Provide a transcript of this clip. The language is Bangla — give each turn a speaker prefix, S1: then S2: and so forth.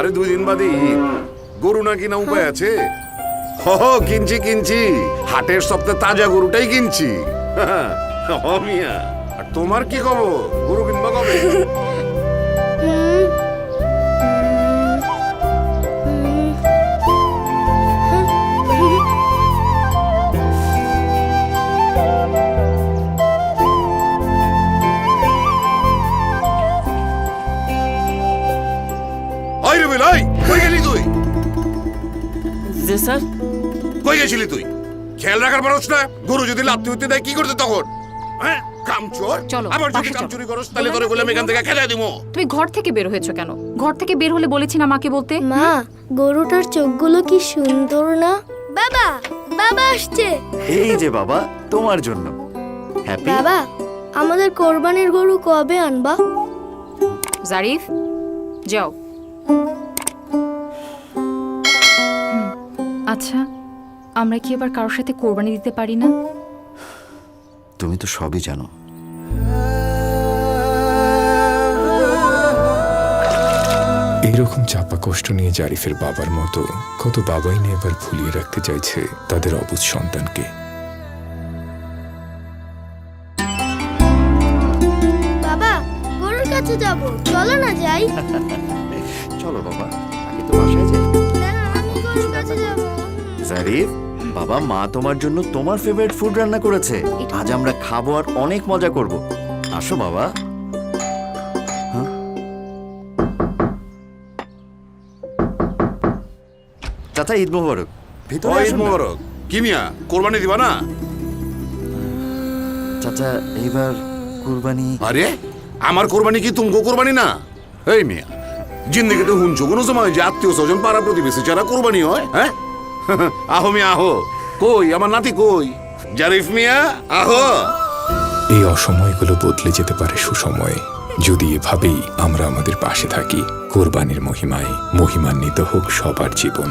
S1: আরে 2 দিন বাদে ঈদ, গরু না কিনা উপায় আছে? কিনছি হাটের সপ্তাহে তাজা গরুটাই কিনছি। মিয়া, আর তোমার কি খবর? গরু কিনবা কবে? কই গেলি তুই?
S2: জি স্যার।
S1: কই গেছিলি তুই? খেয়াল রাখার পারছ না? গরু যদি লাত্তি হইতে দেয় কি করতে তখন? হ্যাঁ, কামচোর।
S3: চলো,
S1: আবার যদি
S3: বাসে
S1: কাম
S3: চলো।
S1: চুরি করস তাহলে তোরে বলে আমি এখান থেকে খেদাই দিমু।
S3: তুমি ঘর থেকে বের হয়েছো কেন? ঘর থেকে বের হলে বলেছি না মাকে বলতে?
S4: মা, গরুটার চোখগুলো কি সুন্দর না? বাবা, বাবা আসছে।
S5: এই যে বাবা, তোমার জন্য। হ্যাপি?
S4: বাবা, আমাদের কোরবানির গরু কবে আনবা?
S3: জারিফ, যাও। আচ্ছা, আমরা কি এবার কারোর সাথে কোরবানি দিতে পারি না?
S5: তুমি তো সবই জানো।
S6: এইরকম চাপা কষ্ট নিয়ে জারিফের বাবার মতো কত বাবাই নিয়ে এবার ভুলিয়ে রাখতে চাইছে তাদের অবুঝ সন্তানকে।
S4: বাবা, গরুর কাছে যাব, চলো না যাই।
S5: চলো বাবা, আগে তো বাসায় যাই।
S4: না, আমি গরুর কাছে যাব।
S5: জারিফ, বাবা, মা তোমার জন্য তোমার ফেভারিট ফুড রান্না করেছে। আজ আমরা খাবো আর অনেক মজা করব। আসো বাবা। হ্যাঁ? চাচা, ঈদ মোবারক। ভিতরে
S1: ঈদ
S5: আসুন না।
S1: মোবারক। কি মিয়া, কোরবানি দিবা না?
S5: চাচা, এইবার কুরবানি।
S1: আরে আমার কোরবানি কি তুমকো কোরবানি না? এই মিয়া, জিন্দেগিতে হুনছো কোনো সময় যে আত্মীয় স্বজন পাড়া প্রতিবেশী ছাড়া কোরবানি হয়? হ্যাঁ, আহো মিয়া আহো। কই আমার নাতি কই? জারিফ মিয়া আহো।
S6: এই অসময়গুলো বদলে যেতে পারে সুসময়ে যদি এভাবেই আমরা আমাদের পাশে থাকি। কোরবানির মহিমায় মহিমান্বিত হোক সবার জীবন।